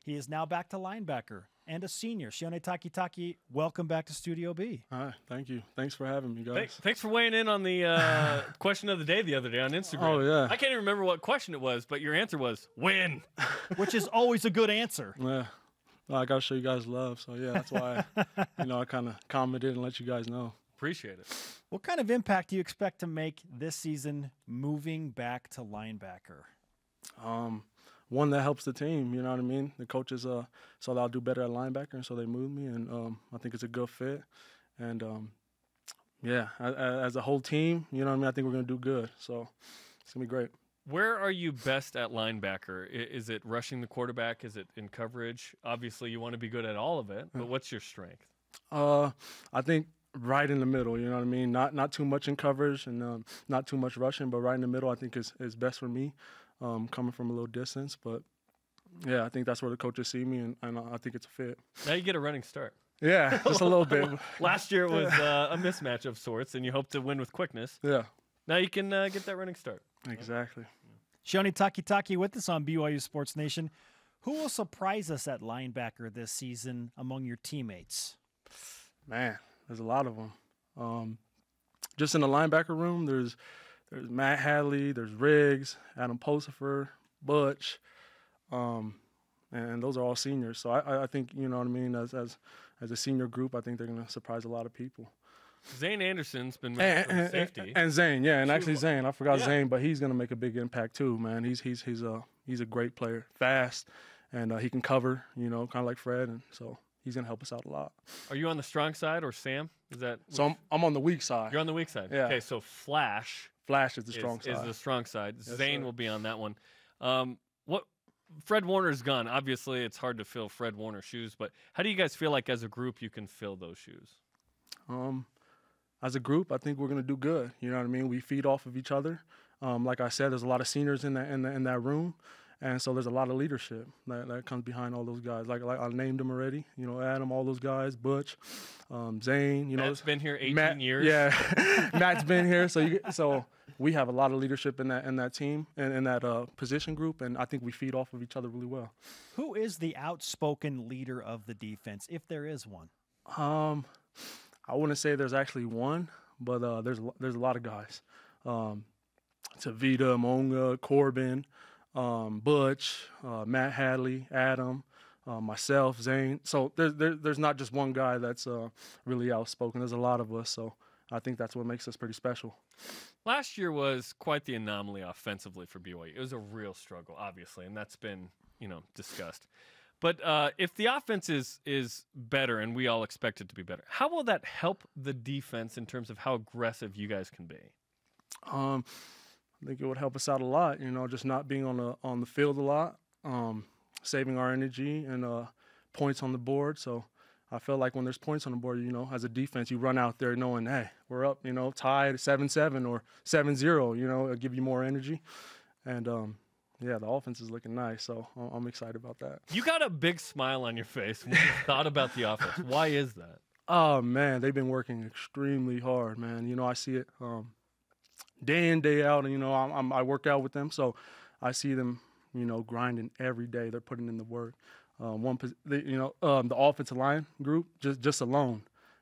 He is now back to linebacker and a senior. Sione Takitaki, welcome back to Studio B. Hi, thank you. Thanks for having me, guys. Thanks for weighing in on the question of the day the other day on Instagram. Oh, yeah. I can't even remember what question it was, but your answer was win. Which is always a good answer. Yeah. Well, I got to show you guys love. So, yeah, that's why, I kind of commented and let you guys know. Appreciate it. What kind of impact do you expect to make this season moving back to linebacker? One that helps the team, you know what I mean? The coaches saw that I'll do better at linebacker, and so they moved me, and I think it's a good fit. And, yeah, as a whole team, you know what I mean, I think we're going to do good. So it's going to be great. Where are you best at linebacker? Is it rushing the quarterback? Is it in coverage? Obviously, you want to be good at all of it, but what's your strength? I think right in the middle, you know what I mean? Not too much in coverage and not too much rushing, but right in the middle I think is best for me, coming from a little distance. But, yeah, I think that's where the coaches see me, and I think it's a fit. Now you get a running start. Yeah, just a little bit. Last year it was a mismatch of sorts, and you hope to win with quickness. Yeah. Now you can get that running start. Exactly. Sione Takitaki with us on BYU Sports Nation. Who will surprise us at linebacker this season among your teammates? Man, there's a lot of them. Just in the linebacker room, there's Matt Hadley, there's Riggs, Adam Pulsifer, Butch, and those are all seniors. So I think, you know what I mean, as a senior group, I think they're going to surprise a lot of people. Zane Anderson's been from safety. And Zane, yeah, and actually Zane, I forgot Zane, but he's going to make a big impact too, man. He's a great player, fast, and he can cover, you know, kind of like Fred, and so he's going to help us out a lot. Are you on the strong side or Sam? Is that so? I'm on the weak side. You're on the weak side. Yeah. Okay, so Flash is the strong side. Is the strong side. Yes, Zane sir. will be on that one. What? Fred Warner's gone. Obviously, it's hard to fill Fred Warner's shoes, but how do you guys feel like as a group you can fill those shoes? As a group, I think we're going to do good. You know what I mean? We feed off of each other. Like I said, there's a lot of seniors in that room, and so there's a lot of leadership that comes behind all those guys. Like I named them already. You know, Adam, all those guys, Butch, Zane. You know, Matt's been here 18 Matt, years. Yeah, Matt's been here. So we have a lot of leadership in that team and in that position group, and I think we feed off of each other really well. Who is the outspoken leader of the defense, if there is one? I wouldn't say there's actually one, but there's a lot of guys. Tavita, Monga, Corbin, Butch, Matt Hadley, Adam, myself, Zane. So there's not just one guy that's really outspoken. There's a lot of us, so I think that's what makes us pretty special. Last year was quite the anomaly offensively for BYU. It was a real struggle, obviously, and that's been, discussed. But if the offense is better, and we all expect it to be better, how will that help the defense in terms of how aggressive you guys can be? I think it would help us out a lot, just not being on the field a lot, saving our energy and points on the board. So I feel like when there's points on the board, as a defense, you run out there knowing, hey, we're up, tied 7-7 or 7-0, it'll give you more energy. And yeah, the offense is looking nice, so I'm excited about that. You got a big smile on your face when you thought about the offense. Why is that? Oh, man, they've been working extremely hard, man. I see it day in, day out, and, I work out with them, so I see them, grinding every day. They're putting in the work. The offensive line group, just alone,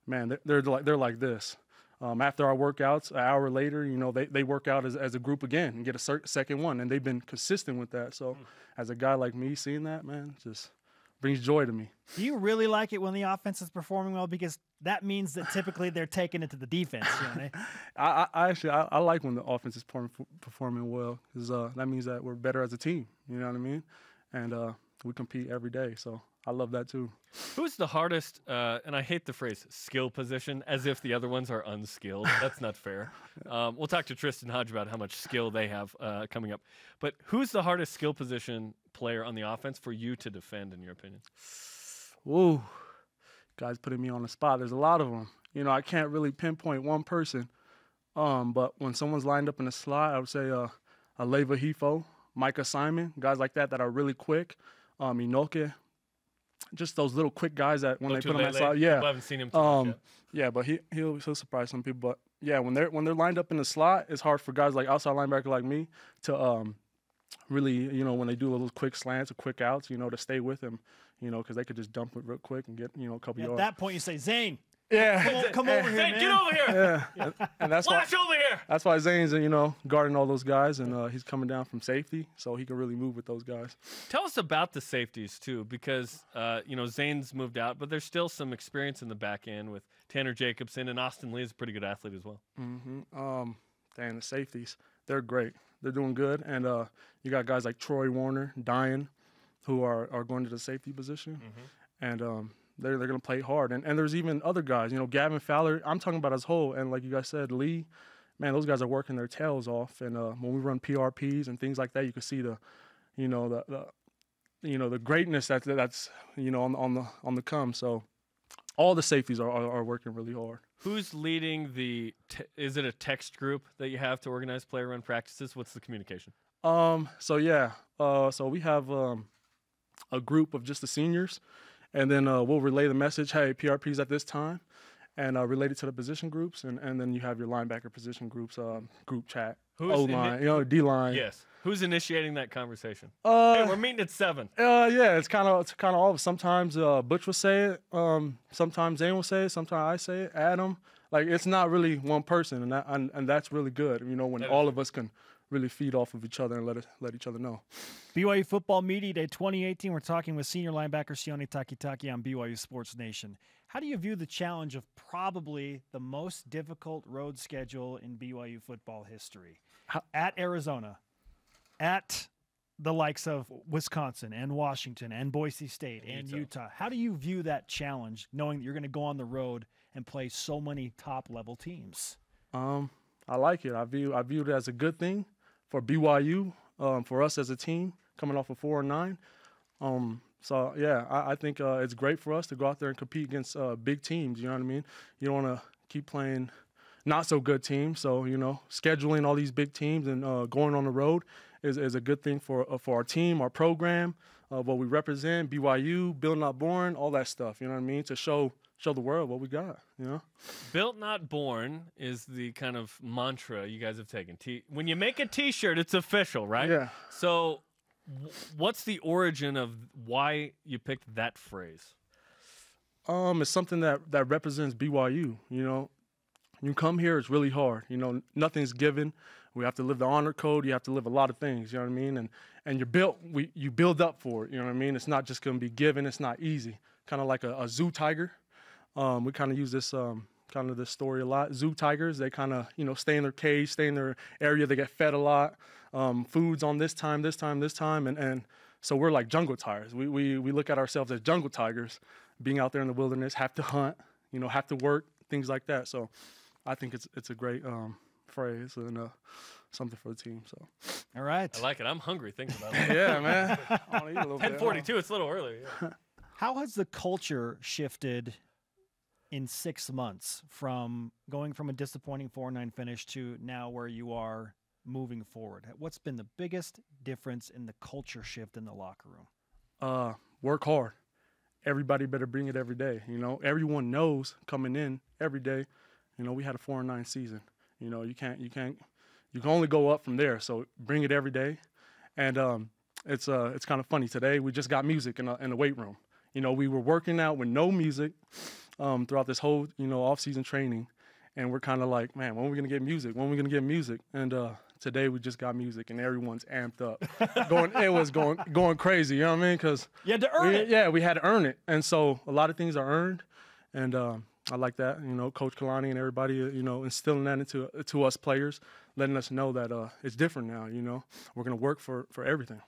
man, they're like this. After our workouts, an hour later, they work out as a group again and get a second one, and they've been consistent with that. So as a guy like me, seeing that, man, just brings joy to me. Do you really like it when the offense is performing well? Because that means that typically they're taking it to the defense. I like when the offense is performing well, because that means that we're better as a team, you know what I mean? And we compete every day, so I love that too. Who's the hardest, and I hate the phrase skill position, as if the other ones are unskilled. That's not fair. We'll talk to Tristan Hodge about how much skill they have coming up. But who's the hardest skill position player on the offense for you to defend, in your opinion? Whoa, guys putting me on the spot. There's a lot of them. I can't really pinpoint one person. But when someone's lined up in the slot, I would say Aleva Hifo, Micah Simon, guys like that are really quick. Inoke. Just those little quick guys that when they put them outside, yeah. I haven't seen him too much yet. Yeah, but he'll surprise some people. But yeah, when they're lined up in the slot, it's hard for guys like outside linebacker like me to really, you know, when they do little quick slants or quick outs, you know, to stay with him, you know, because they could just dump it real quick and get, you know, a couple yards. At that point, you say, Zane, Yeah. come over here, Hey, man. get over here. Yeah. And that's why Flash over here. that's why Zane's, you know, guarding all those guys, and he's coming down from safety, so he can really move with those guys. Tell us about the safeties too, because you know, Zane's moved out, but there's still some experience in the back end with Tanner Jacobson, and Austin Lee is a pretty good athlete as well. The safeties, they're great. They're doing good, and you got guys like Troy Warner, Dian, who are going to the safety position, and they're going to play hard. And there's even other guys, you know, Gavin Fowler. I'm talking about as whole, and like you guys said, Lee, man, those guys are working their tails off. And when we run PRPs and things like that, you can see the greatness that's you know on the come. So all the safeties are working really hard. Who's leading the? Is it a text group that you have to organize player run practices? What's the communication? So we have a group of just the seniors, and then we'll relay the message, hey, PRP's at this time, and relate it to the position groups, and then you have your linebacker position groups, group chat, O-line, you know, D-line. Yes. Who's initiating that conversation? Hey, we're meeting at 7. Yeah, it's kind of all. Sometimes Butch will say it, sometimes Zane will say it, sometimes I say it, Adam. Like, it's not really one person, and that's really good, you know, when all of us can really feed off of each other and let each other know. BYU Football Media Day 2018. We're talking with senior linebacker Sione Takitaki on BYU Sports Nation. How do you view the challenge of probably the most difficult road schedule in BYU football history? At Arizona, at the likes of Wisconsin and Washington and Boise State and Utah. How do you view that challenge, knowing that you're going to go on the road and play so many top-level teams? I like it. I view it as a good thing for BYU, for us as a team coming off of 4-9. So yeah, I think it's great for us to go out there and compete against big teams. You know what I mean? You don't want to keep playing not so good teams. So, you know, scheduling all these big teams and going on the road is a good thing for our team, our program, what we represent, BYU, Built Not Born, all that stuff. You know what I mean? To show the world what we got, you know? Built Not Born is the kind of mantra you guys have taken. When you make a T-shirt, it's official, right? Yeah. So what's the origin of why you picked that phrase? It's something that represents BYU, you know? You come here, it's really hard. You know, nothing's given. We have to live the honor code. You have to live a lot of things, you know what I mean? And you build up for it, you know what I mean? It's not just going to be given. It's not easy. Kind of like a zoo tiger. We kind of use this this story a lot. Zoo tigers, they kind of, you know, stay in their cage, stay in their area. They get fed a lot. Food's on this time. And so we're like jungle tigers. We look at ourselves as jungle tigers, being out there in the wilderness, have to hunt, you know, have to work, things like that. So I think it's a great phrase and something for the team. So, all right, I like it. I'm hungry thinking about it. Yeah, man. I want to eat a little bit. 10:42. It's a little early. Yeah. How has the culture shifted in 6 months from going from a disappointing 4-9 finish to now where you are moving forward? What's been the biggest difference in the culture shift in the locker room? Work hard. Everybody better bring it every day. You know, everyone knows coming in every day. You know, we had a 4-9 season. You know, you can only go up from there. So bring it every day. And it's kind of funny. Today we just got music in the weight room. You know, we were working out with no music throughout this whole, you know, off-season training. And we're kind of like, man, when are we going to get music? When are we going to get music? And today we just got music and everyone's amped up. It was going crazy, you know what I mean? Because you had to earn it. Yeah, we had to earn it. And so a lot of things are earned. And I like that, you know, Coach Kalani and everybody, you know, instilling that into us players, letting us know that it's different now, you know. We're going to work for everything.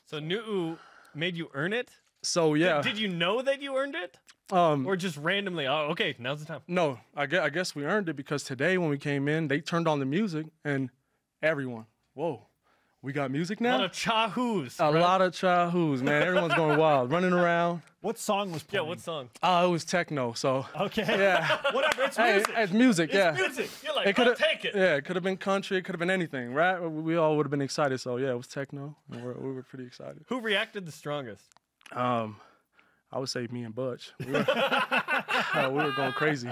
So Nu'u made you earn it? So, yeah. Did you know that you earned it? Or just randomly, oh, okay, now's the time? No, I guess we earned it because today when we came in, they turned on the music and everyone, whoa, we got music now? A lot of chahoos. A lot of chahoos, man. Everyone's going wild, running around. What song was playing? Yeah, what song? It was techno, so. Okay. Yeah. Whatever, it's music. It's music, yeah. It's music. You're like, I'll take it. Yeah, it could have been country, it could have been anything, right? We all would have been excited, so yeah, it was techno. And we were pretty excited. Who reacted the strongest? I would say me and Butch. We were going crazy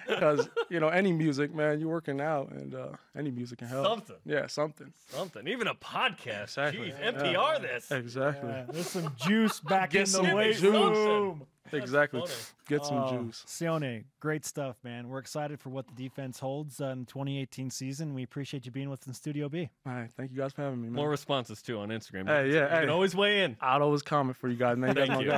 because, you know, any music, man, you're working out, and any music can help. Something. Yeah, something. Even a podcast. Exactly. Jeez, NPR this. Exactly. There's some juice back in the some weight juice. room. Exactly. funny. Get some juice. Sione, great stuff, man. We're excited for what the defense holds in the 2018 season. We appreciate you being with us in Studio B. All right. Thank you guys for having me, man. More responses, too, on Instagram. Hey, yeah. You can always weigh in. I'd always comment for you guys, man. You guys Thank know you. guys.